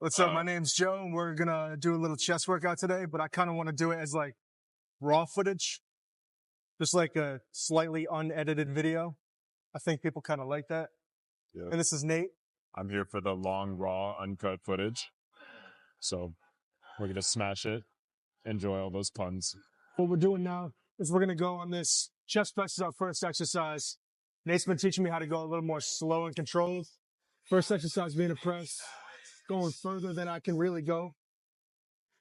What's up? My name's Joe, and we're gonna do a little chest workout today, but I kind of want to do it as like raw footage, just like a slightly unedited video. I think people kind of like that. Yeah. And this is Nate. I'm here for the long, raw, uncut footage. So we're going to smash it. Enjoy all those puns. What we're doing now is we're gonna go on this chest press is our first exercise. Nate's been teaching me how to go a little more slow and controlled. First exercise being a press, going further than I can really go.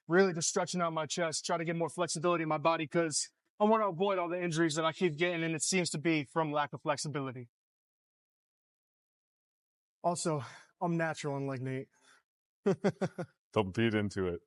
Really just stretching out my chest, try to get more flexibility in my body because I want to avoid all the injuries that I keep getting, and it seems to be from lack of flexibility. Also, I'm natural, unlike Nate. Don't beat into it.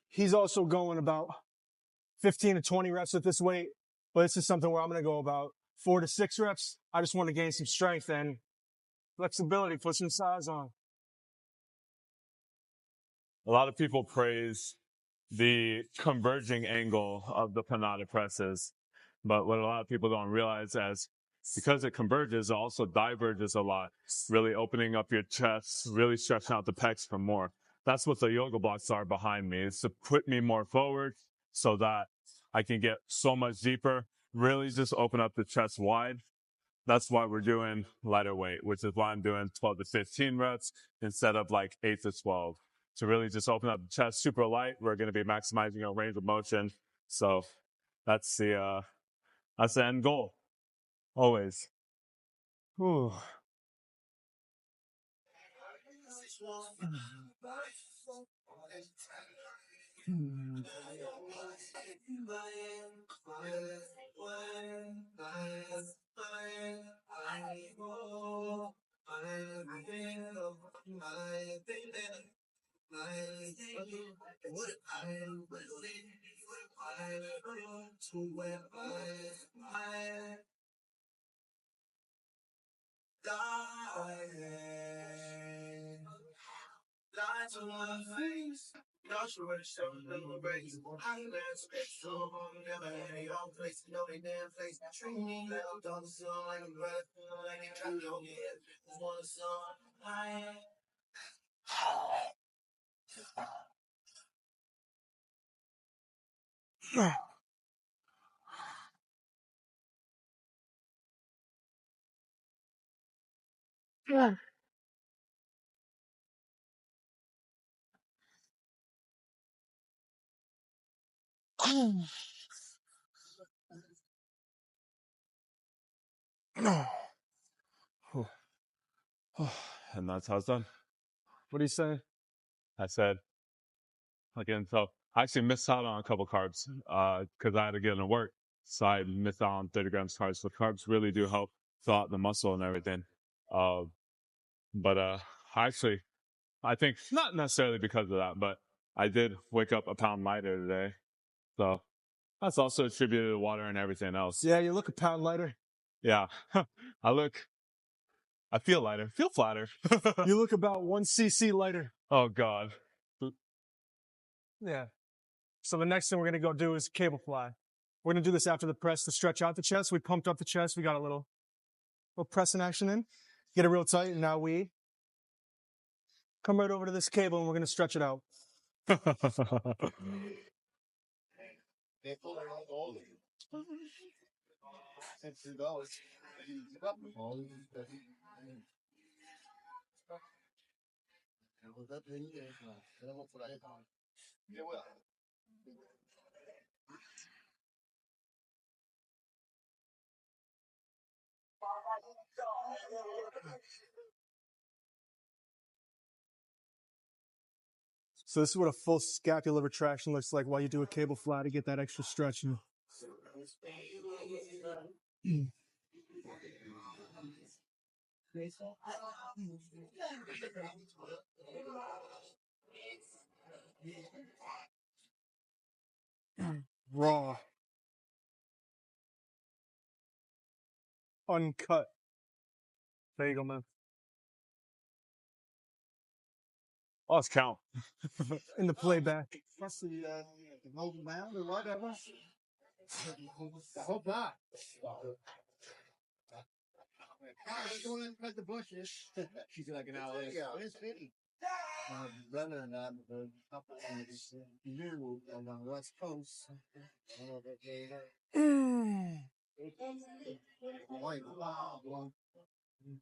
He's also going about 15 to 20 reps with this weight, but this is something where I'm going to go about 4 to 6 reps. I just want to gain some strength and flexibility, put some size on. A lot of people praise the converging angle of the Panada presses, but what a lot of people don't realize is because it converges, it also diverges a lot, really opening up your chest, really stretching out the pecs for more. That's what the yoga blocks are behind me. It's to put me more forward so that I can get so much deeper, really just open up the chest wide. That's why we're doing lighter weight, which is why I'm doing 12 to 15 reps instead of like 8 to 12. To really just open up the chest super light, we're going to be maximizing our range of motion. So that's the end goal. Always. Ooh. And that's how it's done. What do you say? I said, again, so I actually missed out on a couple carbs because I had to get into work. So I missed out on 30 grams carbs. So carbs really do help fill out the muscle and everything. But actually, I think not necessarily because of that, but I did wake up a pound lighter today. So that's also attributed to water and everything else. Yeah, you look a pound lighter. Yeah. I feel lighter, feel flatter. You look about 1 cc lighter. Oh, God. Yeah. So the next thing we're going to go do is cable fly. We're going to do this after the press to stretch out the chest. We pumped up the chest. We got a little pressing action in. Get it real tight. And now we come right over to this cable and we're going to stretch it out. So this is what a full scapular retraction looks like while you do a cable fly to get that extra stretch. Raw. Uncut. There you go, man. Oh, it's count. In the playback. Plus the golden mound or whatever. I hope not. Going in the bushes. She's like an hour. Yeah, it's fitting. Brother and I, the couple new on the West Coast.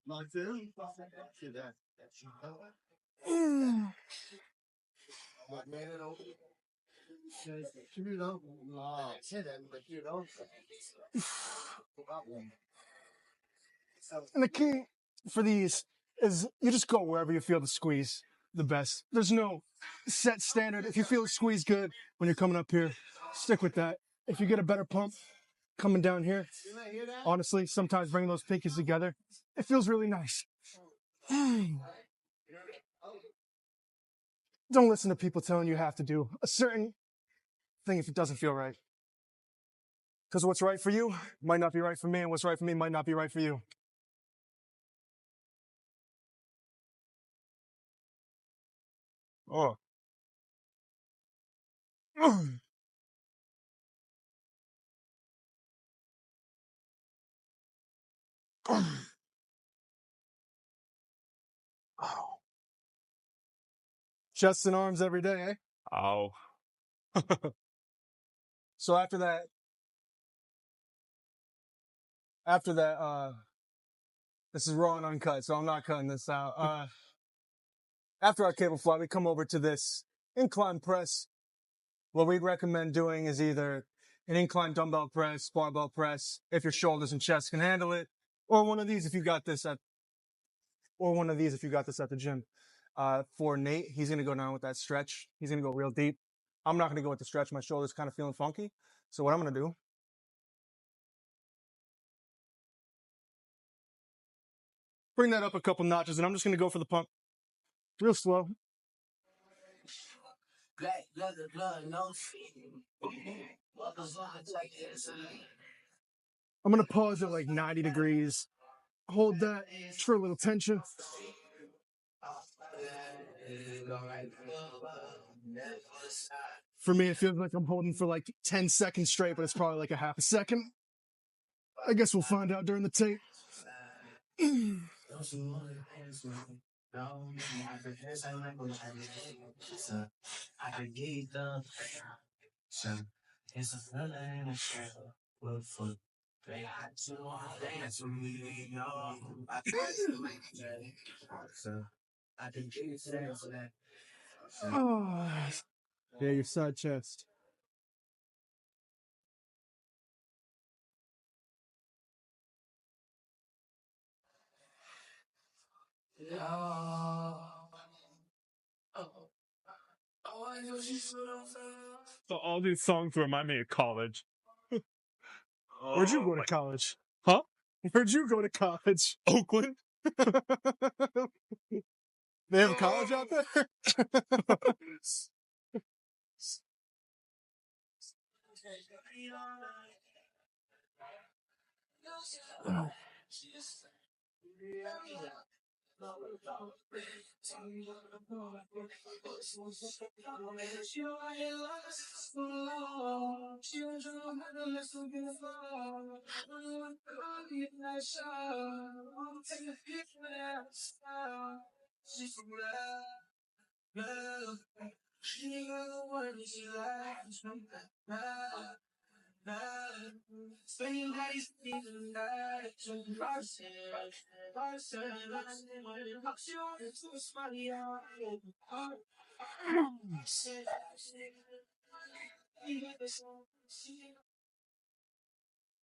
Like this. See that. Man, it over. You know, but you know. And the key for these is you just go wherever you feel the squeeze the best. There's no set standard. If you feel the squeeze good when you're coming up here, stick with that. If you get a better pump coming down here, honestly, sometimes bringing those pinkies together, it feels really nice. Don't listen to people telling you have to do a certain thing if it doesn't feel right. Because what's right for you might not be right for me, and what's right for me might not be right for you. Oh. Chest and arms every day, eh? Ow. So after that, this is raw and uncut, so I'm not cutting this out. After our cable fly, we come over to this incline press. What we'd recommend doing is either an incline dumbbell press, barbell press, if your shoulders and chest can handle it, or one of these if you got this at the gym. For Nate, he's gonna go down with that stretch. He's gonna go real deep. I'm not gonna go with the stretch. My shoulder's kind of feeling funky. So what I'm gonna do, bring that up a couple notches, and I'm just gonna go for the pump, real slow. Black leather, blood, no feet. I'm gonna pause at like 90 degrees. Hold that for a little tension. For me, it feels like I'm holding for like 10 seconds straight, but it's probably like a half a second. I guess we'll find out during the tape. Oh, yeah, your side chest. So all these songs remind me of college. Where'd you go to college? Huh? Where'd you go to college? Oakland? They have a college out there?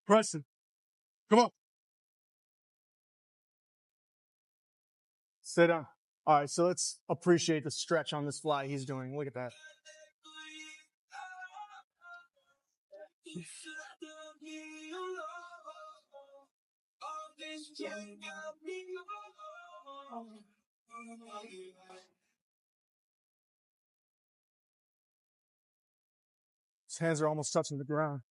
Preston, come on. Sit down. All right, so let's appreciate the stretch on this fly he's doing. Look at that. His hands are almost touching the ground.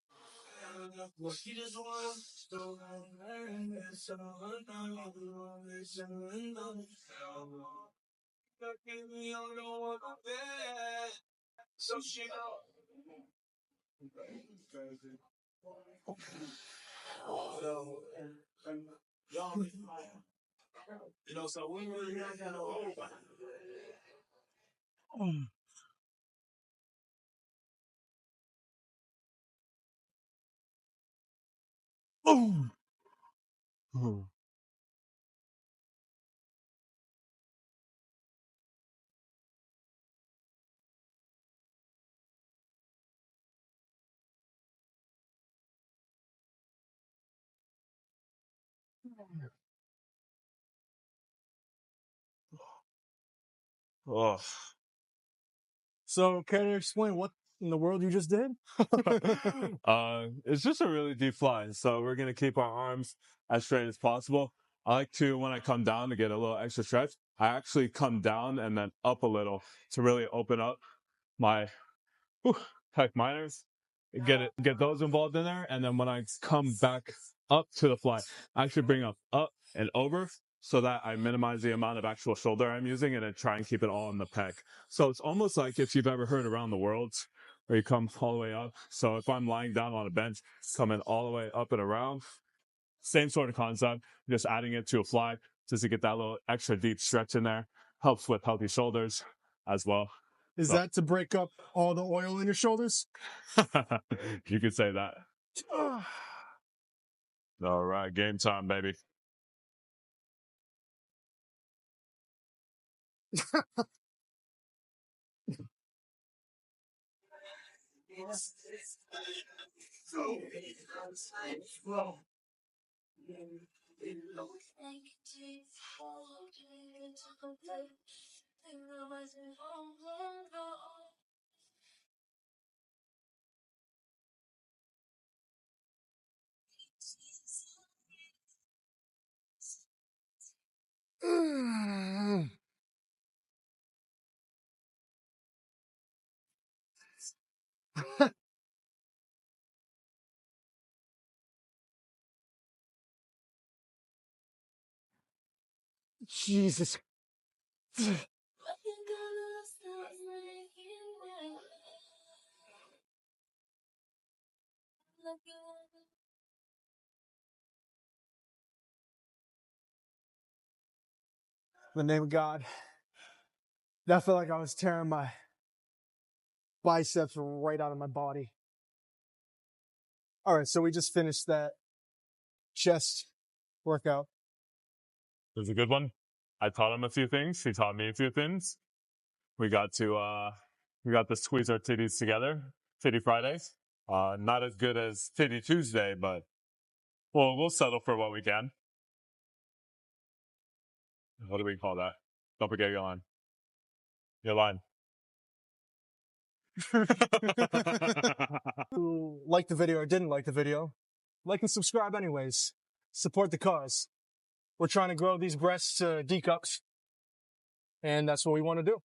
Oh. Oh. So, can you explain what in the world you just did? It's just a really deep fly. So we're going to keep our arms as straight as possible. I like to, when I come down to get a little extra stretch, I actually come down and then up a little to really open up my pec minors, get those involved in there. And then when I come back up to the fly, I actually bring up and over so that I minimize the amount of actual shoulder I'm using and then try and keep it all in the pec. So it's almost like if you've ever heard around the worlds where you come all the way up. So if I'm lying down on a bench, coming all the way up and around, same sort of concept, just adding it to a fly just to get that little extra deep stretch in there. Helps with healthy shoulders as well. Is that to break up all the oil in your shoulders? You could say that. All right, game time, baby. Jesus. In the name of God. That felt like I was tearing my biceps right out of my body. All right, so we just finished that chest workout. It was a good one. I taught him a few things. He taught me a few things. We got to squeeze our titties together. Titty Fridays. Not as good as Titty Tuesday, but we'll settle for what we can. What do we call that? Don't forget your line. Your line. Who liked the video or didn't like the video, like and subscribe anyways. Support the cause. We're trying to grow these breasts to D cups, and that's what we want to do.